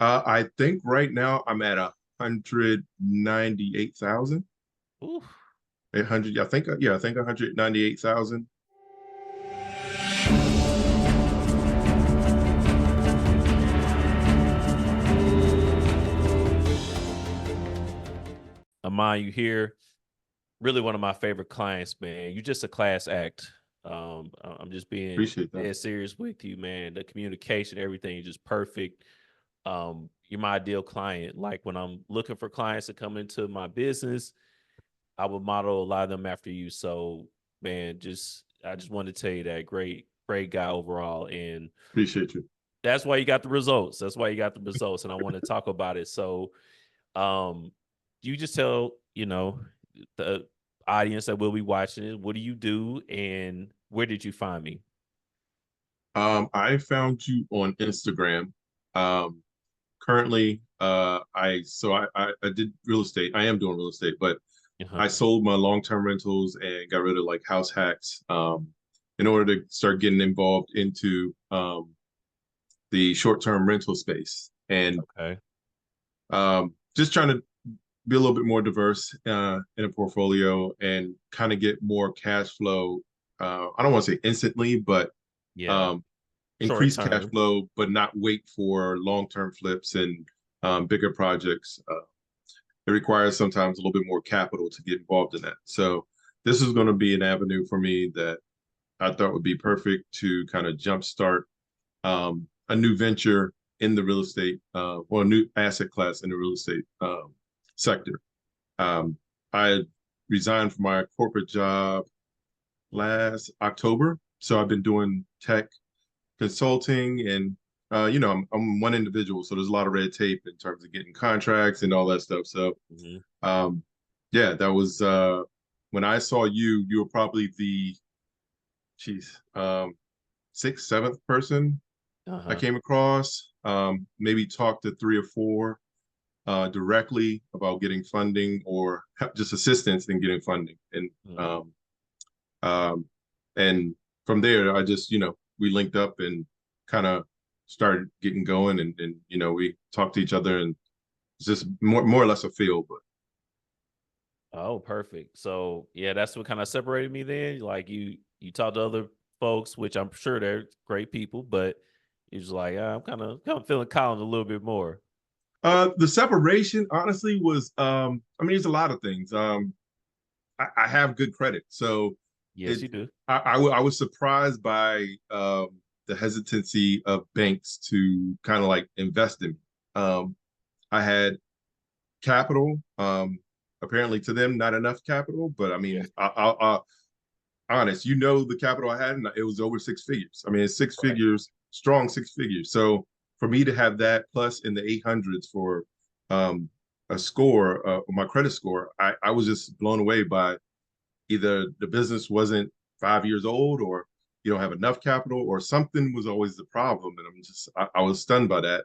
I think right now I'm at 198,000. Ooh. 800, I think 198,000. Amon, you here? Really one of my favorite clients, man. You just a class act. I'm just being Appreciate that. dead serious with you, man. The communication, everything is just perfect. You're my ideal client. Like when I'm looking for clients to come into my business, I would model a lot of them after you. So, man, just I just wanted to tell you that great guy overall. And Appreciate you. that's why you got the results. That's why you got the results. And I want to talk about it. So um, you just tell, the audience that will be watching it, what do you do and where did you find me? I found you on Instagram. Um, Currently, I did real estate. I am doing real estate, but Uh-huh. I sold my long-term rentals and got rid of like house hacks in order to start getting involved into the short-term rental space and Okay. just trying to be a little bit more diverse in a portfolio and kind of get more cash flow. I don't want to say instantly, but Yeah. um, Short increase cash term. flow, but not wait for long-term flips and bigger projects. It requires sometimes a little bit more capital to get involved in that. So this is going to be an avenue for me that I thought would be perfect to kind of jumpstart a new venture in the real estate or a new asset class in the real estate sector. Um, I resigned from my corporate job last October, so I've been doing tech consulting and I'm one individual, so there's a lot of red tape in terms of getting contracts and all that stuff. So Mhm. um, yeah, that was when I saw you. You were probably the geez, sixth, seventh person I Uh-huh. came across. Maybe talked to three or four directly about getting funding or just assistance in getting funding. Mhm. Um, um, and from there, I just, we linked up and kind of started getting going and we talked to each other and it's just more or less a feel. But Oh, perfect. So yeah, that's what kind of separated me then. Like you talk to other folks, which I'm sure they're great people, but it's just like I'm kind of feeling Colin a little bit more. the separation, honestly, was, I mean, there's a lot of things. I have good credit. So Yes, it, you do. I was surprised by the hesitancy of banks to kind of like invest in me. I had capital. Apparently, to them, not enough capital. But I Yeah. mean, honest, the capital I had, and it was over six figures. I mean, it's six Right. figures, strong six figures. So for me to have that plus in the 800s for um, a score, my credit score, I was just blown away by either the business wasn't 5 years old or you don't have enough capital or something was always the problem. And I was stunned by that.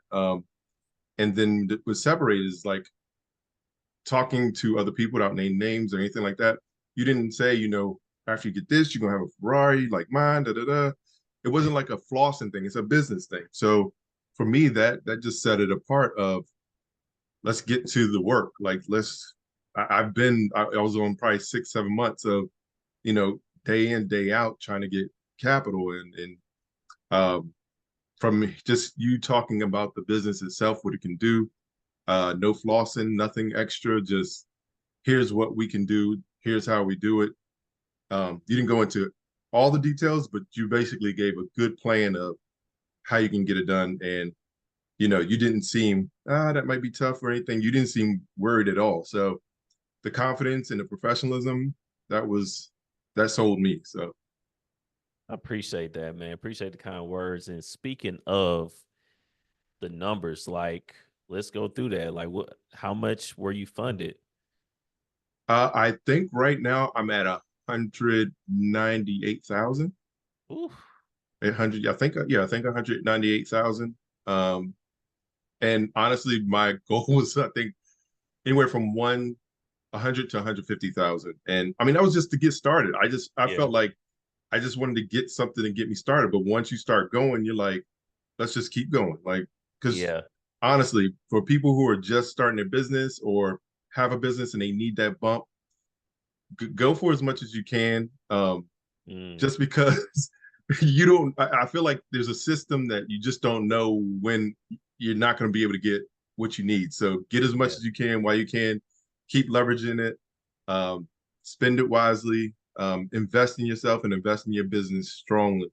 And then what separated is like talking to other people without naming names or anything like that. You didn't say, after you get this, you're gonna have a Ferrari like mine, da da da. It wasn't like a flossing thing, it's a business thing. So for me, that just set it apart of let's get to the work. Like I was on probably 6, 7 months of, day in, day out trying to get capital and um from just you talking about the business itself, what it can do, no flossing, nothing extra, just here's what we can do, here's how we do it. You didn't go into all the details, but you basically gave a good plan of how you can get it done. And you didn't seem that might be tough or anything. You didn't seem worried at all. So the confidence and the professionalism that sold me. So I appreciate that, man. Appreciate the kind words. And speaking of the numbers, like let's go through that. Like how much were you funded? I think right now I'm at 198,000. Ooh. 800, I think 198,000. Um, and honestly, my goal was I think anywhere from 100 to 150,000. And I mean that was just to get started. I Yeah. felt like I just wanted to get something to get me started. But once you start going, you're like, let's just keep going. Like, because Yeah. honestly, for people who are just starting their business or have a business and they need that bump, go for as much as you can. Mm, Just because you don't, I feel like there's a system that you just don't know when you're not going to be able to get what you need. So get as much yeah. as you can while you can, keep leveraging it, um, spend it wisely, invest in yourself and invest in your business strongly.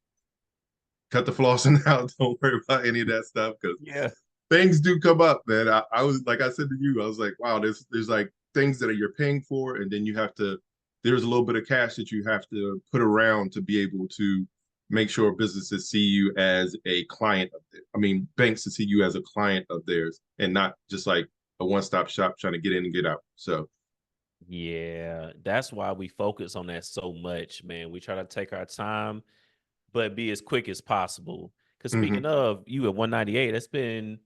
Cut the flossing out. Don't worry about any of that stuff because Yeah. things do come up, man. I was like I said to you, I was like, wow, there's like things that you're paying for, and then you have to. There's a little bit of cash that you have to put around to be able to make sure businesses see you as a client of theirs. I mean, banks to see you as a client of theirs, and not just like a one-stop shop trying to get in and get out. So, Yeah. That's why we focus on that so much, man. We try to take our time, but be as quick as possible. Because speaking mhm. of you at 198, that's been,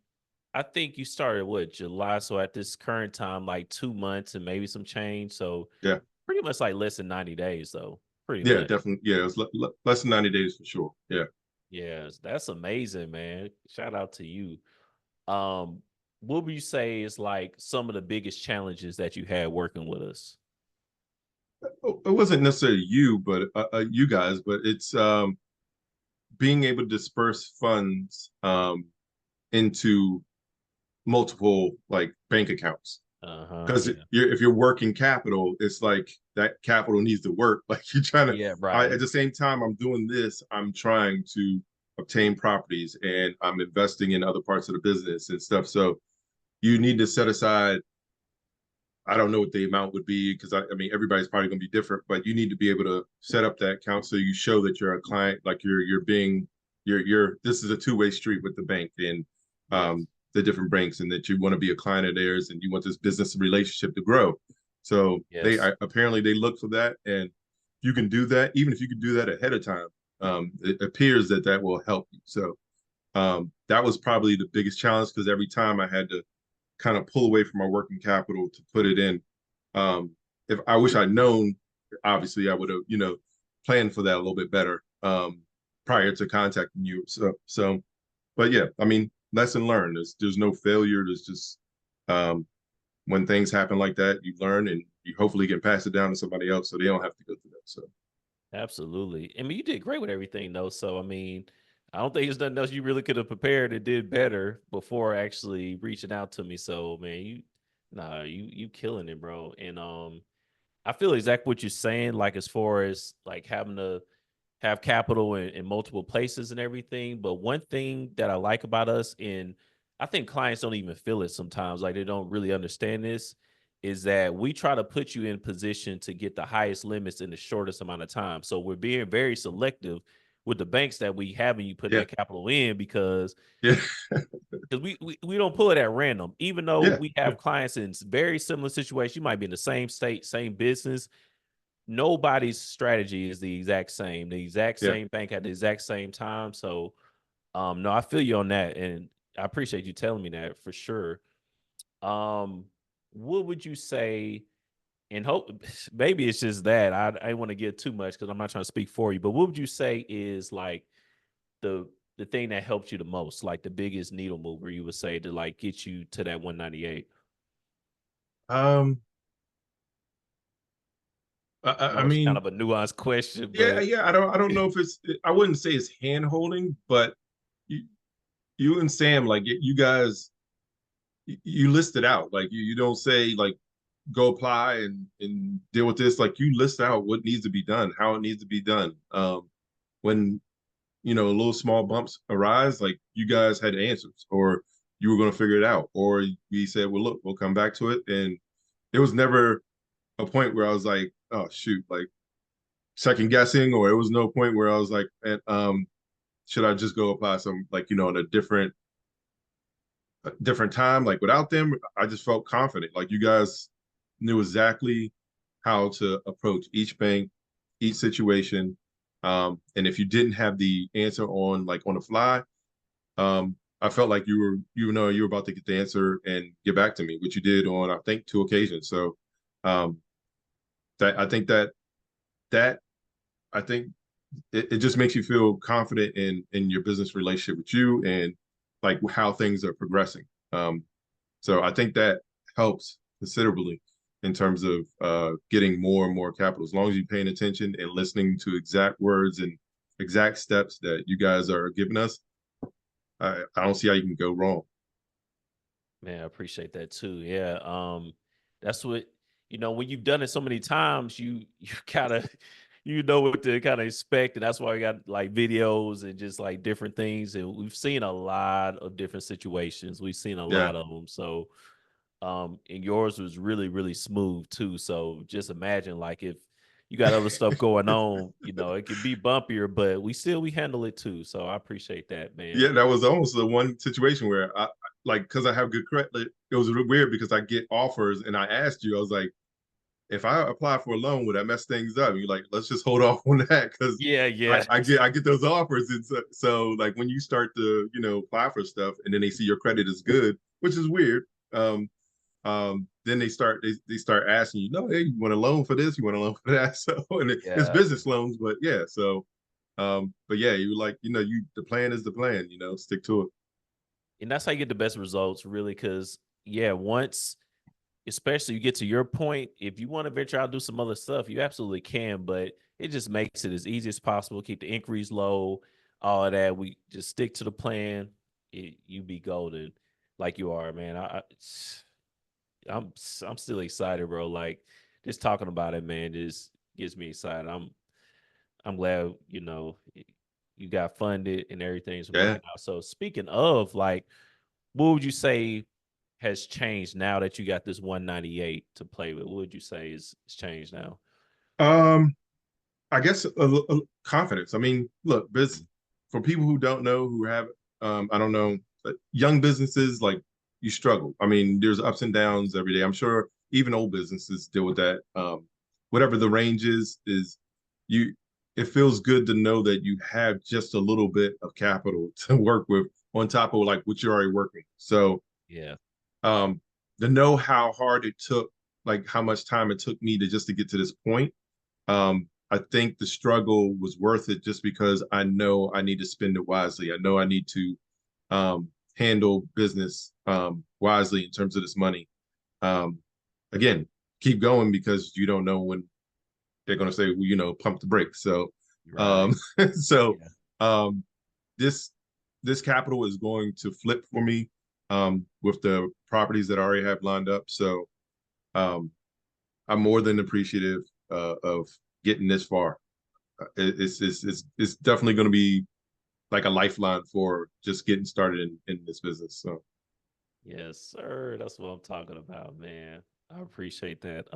I think you started what, July? So at this current time, like 2 months and maybe some change. So Yeah, pretty much like less than 90 days, though. Pretty yeah, much. definitely. Yeah, it was less than 90 days for sure. Yeah. Yes, that's amazing, man. Shout out to you. Um, what would you say is like some of the biggest challenges that you had working with us? It wasn't necessarily you, but you guys, but it's being able to disperse funds into multiple like bank accounts. Uh-huh. Because Yeah. if you're working capital, it's like that capital needs to work. Like you're trying to. Yeah, At right. the same time, I'm doing this. I'm trying to obtain properties, and I'm investing in other parts of the business and stuff. So you need to set aside. I don't know what the amount would be because I mean everybody's probably going to be different, but you need to be able to set up that account so you show that you're a client, like you're being you're this is a two-way street with the bank and Yes. the different banks, and that you want to be a client of theirs and you want this business relationship to grow. So Yes. apparently they look for that, and you can do that even if you can do that ahead of time. It appears that that will help you. So that was probably the biggest challenge because every time I had to kind of pull away from my working capital to put it in. Um, if I wish I'd known, obviously I would have, planned for that a little bit better prior to contacting you. But yeah, I mean, lesson learned. There's no failure. There's just um, when things happen like that, you learn and you hopefully can pass it down to somebody else so they don't have to go through that. So Absolutely. I mean, you did great with everything though. So I mean, I don't think there's nothing else you really could have prepared and did better before actually reaching out to me. So man, you killing it, bro. And I feel exactly what you're saying, like as far as like having to have capital in multiple places and everything. But one thing that I like about us, and I think clients don't even feel it sometimes, like they don't really understand this, is that we try to put you in position to get the highest limits in the shortest amount of time. So we're being very selective with the banks that we having you put yeah, that capital in because yeah, we don't pull it at random. Even though yeah, we yeah, have clients in very similar situations, you might be in the same state, same business, nobody's strategy is the exact same. The exact yeah. same bank at the exact same time. So, no, I feel you on that, and I appreciate you telling me that for sure. Um, what would you say? And hope maybe it's just that I want to get too much because I'm not trying to speak for you. But what would you say is like the the thing that helped you the most, like the biggest needle mover you would say to like get you to that 198? Um, I I know it's kind mean, of a nuanced question, yeah, but yeah. I don't know if it's. I wouldn't say it's hand holding, but you, you and Sam, like you guys, you list it out. Like you don't say like go apply and deal with this. Like you list out what needs to be done, how it needs to be done. When little small bumps arise, like you guys had answers, or you were going to figure it out, or we said, well, look, we'll come back to it. And there was never a point where I was like, oh shoot, like second guessing, or it was no point where I was like, should I just go apply some like in a different time? Like without them, I just felt confident. Like you guys knew exactly how to approach each bank, each situation. And if you didn't have the answer on the fly, I felt like you were about to get the answer and get back to me, which you did on I think 2 occasions. So um, that I think that I think it just makes you feel confident in your business relationship with you and like how things are progressing. So I think that helps considerably in terms of getting more and more capital. As long as you're paying attention and listening to exact words and exact steps that you guys are giving us, I don't see how you can go wrong. Man, I appreciate that too. Yeah. That's what, when you've done it so many times, you kind of you know what to kind of expect. And that's why we got like videos and just like different things. And we've seen a lot of different situations. We've seen a Yeah. lot of them. So and yours was really, really smooth too. So just imagine like if you got other stuff going on, it can be bumpier, but we handle it too. So I appreciate that, man. Yeah, that was almost the one situation where I like because I have good credit. It was weird because I get offers, and I asked you, I was like, if I apply for a loan, would that mess things up? And you're like, let's just hold off on that because Yeah, I, yeah. I get I get those offers. And so like when you start to apply for stuff, and then they see your credit is good, which is weird. Then they start asking you, no, hey, you want a loan for this? You want a loan for that? So and it's Yeah. business loans, but yeah, so but yeah, you like, the plan is the plan, stick to it. And that's how you get the best results, really. Cause yeah, once especially you get to your point, if you want to venture out and do some other stuff, you absolutely can, but it just makes it as easy as possible. Keep the inquiries low, all of that. We just stick to the plan. You be golden like you are, man. I'm still excited, bro. Like just talking about it, man, just gets me excited. I'm glad, you got funded and everything's Yeah. working out. So speaking of like, what would you say has changed now that you got this 198 to play with? What would you say is changed now? Um, I guess a confidence. I mean, look, for people who don't know, who have, I don't know, young businesses, like, you struggle. I mean, there's ups and downs every day. I'm sure even old businesses deal with that. Whatever the range is you. It feels good to know that you have just a little bit of capital to work with on top of like what you're already working. So, Yeah. um, to know how hard it took, like how much time it took me to get to this point, I think the struggle was worth it just because I know I need to spend it wisely. I know I need to handle business wisely in terms of this money. Um, Again, keep going because you don't know when they're going to say, well, pump the brakes. So, Right. um, so Yeah. um, this this capital is going to flip for me with the properties that I already have lined up. So um, I'm more than appreciative of getting this far. It's definitely going to be like a lifeline for just getting started in this business. So Yes, sir. That's what I'm talking about, man. I appreciate that.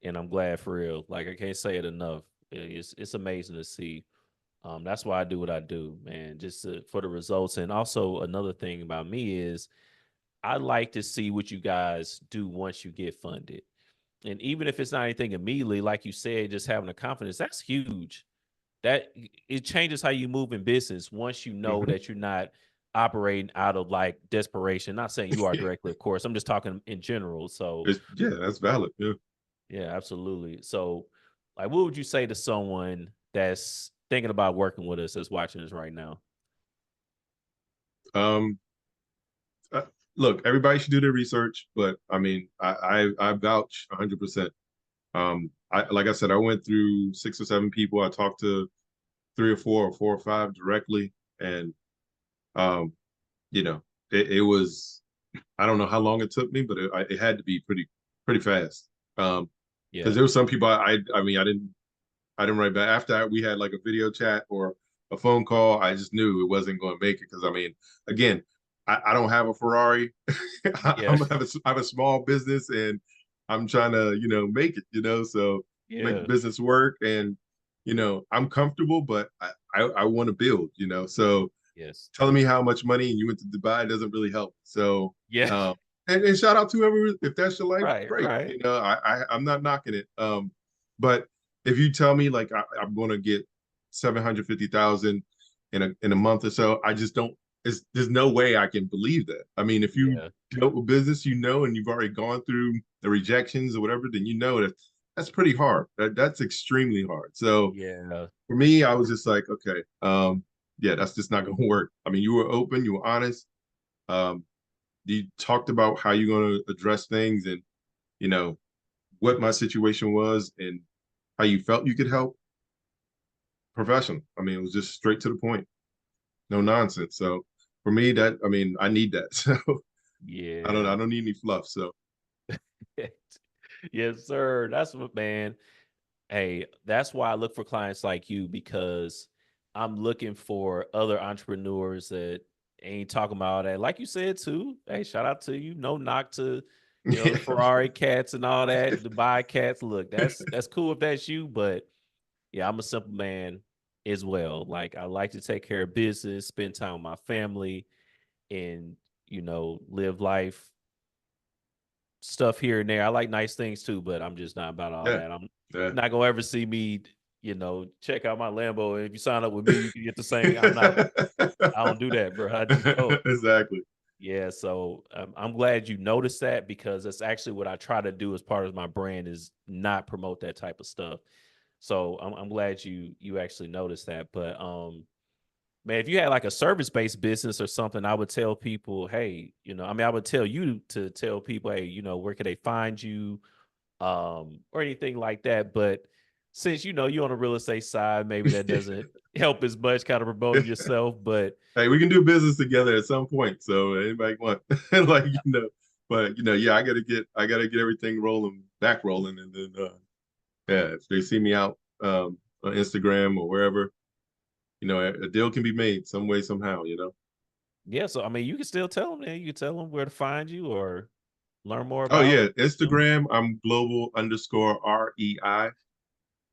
And I'm glad for real. Like I can't say it enough. It's amazing to see. That's why I do what I do, man. Just for the results. And also another thing about me is I like to see what you guys do once you get funded. And even if it's not anything immediately, like you said, just having the confidence, that's huge. That it changes how you move in business once you know mhm. that you're not operating out of like desperation. Not saying you are directly, of course. I'm just talking in general. So Yeah, that's valid. Yeah. yeah, absolutely. So like what would you say to someone that's thinking about working with us that's watching this right now? Um, uh, Look, everybody should do their research, but I mean, I vouch 100%. I like I said, I went through 6 or 7 people. I talked to 3 or 4 or 4 or 5 directly, and um, you know, it was, I don't know how long it took me, but it had to be pretty fast. Because Yeah. there were some people I mean I didn't write back after we had like a video chat or a phone call. I just knew it wasn't going to make it because I mean, again, I don't have a Ferrari. Yeah. I have a small business and I'm trying to make it. So make the Yeah. business work and I'm comfortable, but I want to build. So Yes. telling me how much money and you went to Dubai doesn't really help. So, Yeah. um, and shout out to whoever, if that's your life, Right. great. Right. I'm not knocking it. But if you tell me like I'm going to get 750,000 in a month or so, I just don't. There's no way I can believe that. I mean, if you Yeah. dealt with business, and you've already gone through the rejections or whatever, then that's pretty hard. That's extremely hard. So Yeah. for me, I was just like, okay, yeah, that's just not going to work. I mean, you were open, you were honest. Um, you talked about how you're going to address things, and you know what my situation was and how you felt you could help. Professional. I mean, it was just straight to the point, no nonsense. So for me, that I mean, I need that. So I Yeah. don't need any fluff. So Yes, sir. That's what, man. Hey, that's why I look for clients like you because I'm looking for other entrepreneurs that ain't talking about all that. Like you said too. Hey, shout out to you. No knock to, the yeah. Ferrari cats and all that, Dubai cats. Look, that's cool if that's you, but yeah, I'm a simple man as well. Like I like to take care of business, spend time with my family, and live life stuff here and there. I like nice things too, but I'm just not about all Yeah. that. I'm Yeah. not gonna ever see me, check out my Lambo. And if you sign up with me, you can get the same. I'm not. I don't do that, bro. I just don't. Exactly. Yeah. So I'm glad you noticed that because that's actually what I try to do as part of my brand is not promote that type of stuff. So I'm glad you actually noticed that. But man, if you had like a service-based business or something, I would tell people, hey, I mean, I would tell you to tell people, hey, where can they find you, or anything like that. But since you're on the real estate side, maybe that doesn't help as much, kind of promoting yourself. But Hey, we can do business together at some point. So anybody want like but yeah, I gotta get everything rolling, back rolling, and then yeah, if they see me out on Instagram or wherever, a deal can be made some way somehow. yeah, so I mean, you can still tell them, man. You can tell them where to find you or learn more Oh about. yeah, Instagram, I'm global_REI.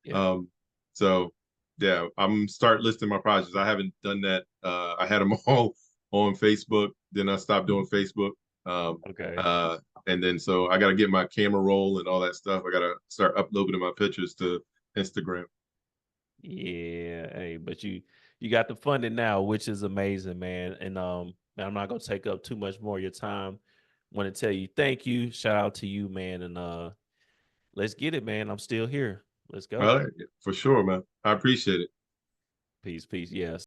Yeah. Um, so yeah, I'm start listing my projects. I haven't done that. I had them all on Facebook, then I stopped doing Facebook. Um, Okay. uh, and then so I got to get my camera roll and all that stuff. I got to start uploading my pictures to Instagram. Yeah, hey, but you got the funding now, which is amazing, man. And man, I'm not gonna take up too much more of your time. Want to tell you thank you. Shout out to you, man. And let's get it, man. I'm still here. Let's All go. right, for sure, man. I appreciate it. Peace, peace. Yes.